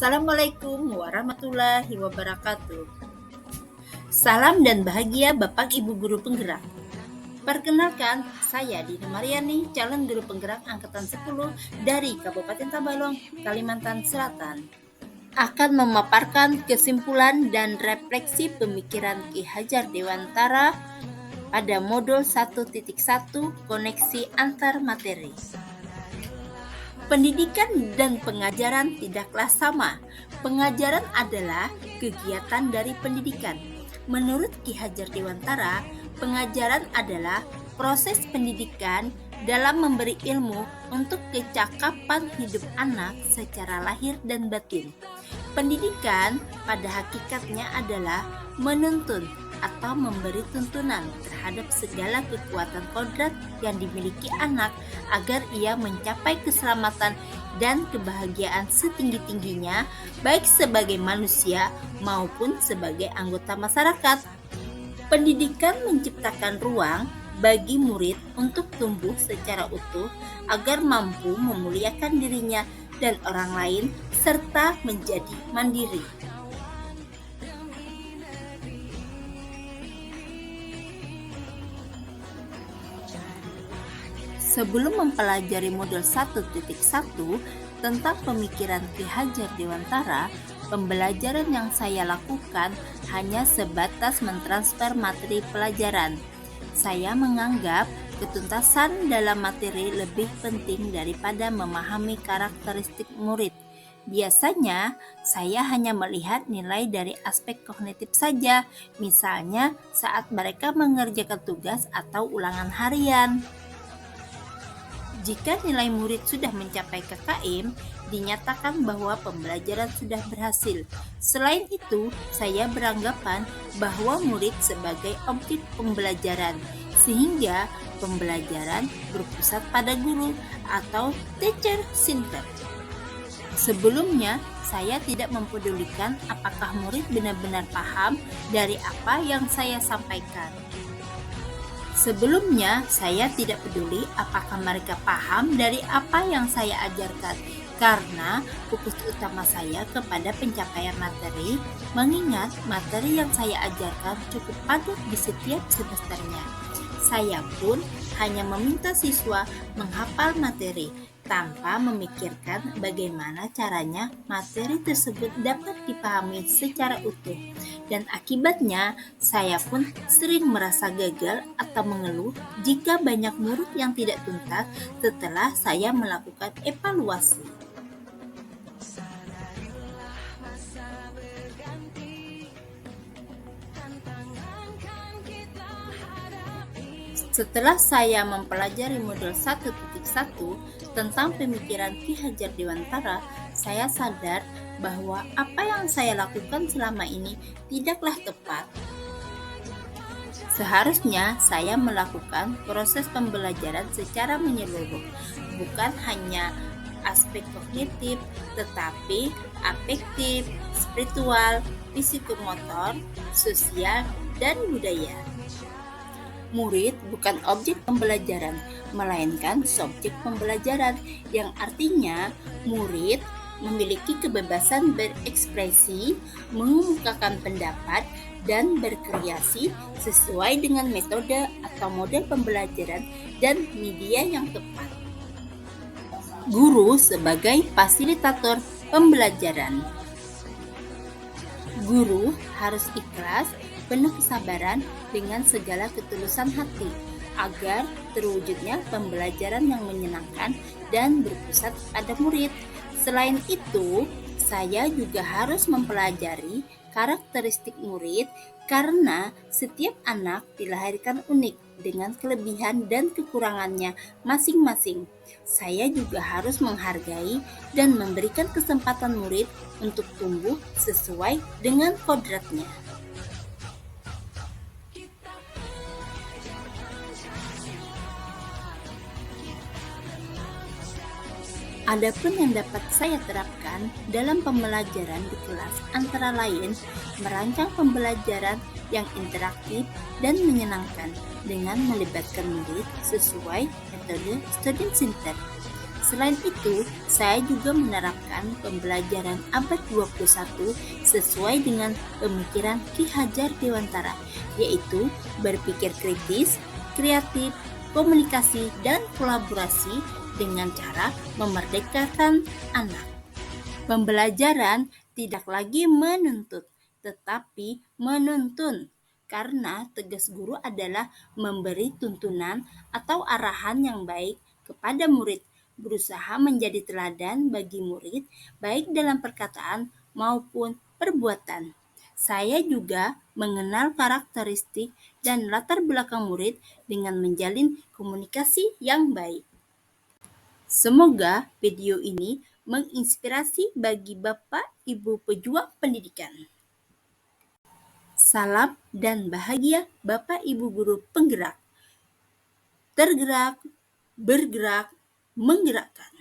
Assalamualaikum warahmatullahi wabarakatuh. Salam dan bahagia Bapak Ibu Guru Penggerak. Perkenalkan, saya Dina Mariani, calon guru penggerak angkatan 10 dari Kabupaten Tabalong, Kalimantan Selatan. Akan memaparkan kesimpulan dan refleksi pemikiran Ki Hajar Dewantara pada modul 1.1 koneksi antar materi. Pendidikan dan pengajaran tidaklah sama. Pengajaran adalah kegiatan dari pendidikan. Menurut Ki Hajar Dewantara, pengajaran adalah proses pendidikan dalam memberi ilmu untuk kecakapan hidup anak secara lahir dan batin. Pendidikan pada hakikatnya adalah menuntun atau memberi tuntunan terhadap segala kekuatan kodrat yang dimiliki anak agar ia mencapai keselamatan dan kebahagiaan setinggi-tingginya baik sebagai manusia maupun sebagai anggota masyarakat. Pendidikan menciptakan ruang bagi murid untuk tumbuh secara utuh agar mampu memuliakan dirinya dan orang lain serta menjadi mandiri. Sebelum mempelajari modul 1.1 tentang pemikiran Ki Hajar Dewantara, pembelajaran yang saya lakukan hanya sebatas mentransfer materi pelajaran. Saya menganggap ketuntasan dalam materi lebih penting daripada memahami karakteristik murid. Biasanya, saya hanya melihat nilai dari aspek kognitif saja, misalnya saat mereka mengerjakan tugas atau ulangan harian. Jika nilai murid sudah mencapai KKM, dinyatakan bahwa pembelajaran sudah berhasil. Selain itu, saya beranggapan bahwa murid sebagai objek pembelajaran, sehingga pembelajaran berpusat pada guru atau teacher-centered. Sebelumnya, saya tidak mempedulikan apakah murid benar-benar paham dari apa yang saya sampaikan. Sebelumnya, saya tidak peduli apakah mereka paham dari apa yang saya ajarkan, karena fokus utama saya kepada pencapaian materi, mengingat materi yang saya ajarkan cukup padat di setiap semesternya. Saya pun hanya meminta siswa menghafal materi, tanpa memikirkan bagaimana caranya materi tersebut dapat dipahami secara utuh. Dan akibatnya, saya pun sering merasa gagal atau mengeluh jika banyak murid yang tidak tuntas setelah saya melakukan evaluasi. Setelah saya mempelajari modul 1.1 tentang pemikiran Ki Hajar Dewantara, saya sadar bahwa apa yang saya lakukan selama ini tidaklah tepat. Seharusnya saya melakukan proses pembelajaran secara menyeluruh, bukan hanya aspek kognitif, tetapi afektif, spiritual, psikomotor, sosial, dan budaya. Murid bukan objek pembelajaran, melainkan subjek pembelajaran, yang artinya murid memiliki kebebasan berekspresi, mengemukakan pendapat, dan berkreasi sesuai dengan metode atau model pembelajaran dan media yang tepat. Guru sebagai fasilitator pembelajaran. Guru harus ikhlas, penuh kesabaran dengan segala ketulusan hati, agar terwujudnya pembelajaran yang menyenangkan dan berpusat pada murid. Selain itu, saya juga harus mempelajari karakteristik murid karena setiap anak dilahirkan unik dengan kelebihan dan kekurangannya masing-masing. Saya juga harus menghargai dan memberikan kesempatan murid untuk tumbuh sesuai dengan kodratnya. Adapun yang dapat saya terapkan dalam pembelajaran di kelas antara lain merancang pembelajaran yang interaktif dan menyenangkan dengan melibatkan murid sesuai metode student center. Selain itu, saya juga menerapkan pembelajaran abad 21 sesuai dengan pemikiran Ki Hajar Dewantara, yaitu berpikir kritis, kreatif, komunikasi, dan kolaborasi dengan cara memerdekakan anak. Pembelajaran tidak lagi menuntut, tetapi menuntun, karena tugas guru adalah memberi tuntunan atau arahan yang baik kepada murid, berusaha menjadi teladan bagi murid, baik dalam perkataan maupun perbuatan. Saya juga mengenal karakteristik dan latar belakang murid dengan menjalin komunikasi yang baik. Semoga video ini menginspirasi bagi Bapak Ibu pejuang pendidikan. Salam dan bahagia Bapak Ibu guru penggerak. Tergerak, bergerak, menggerakkan.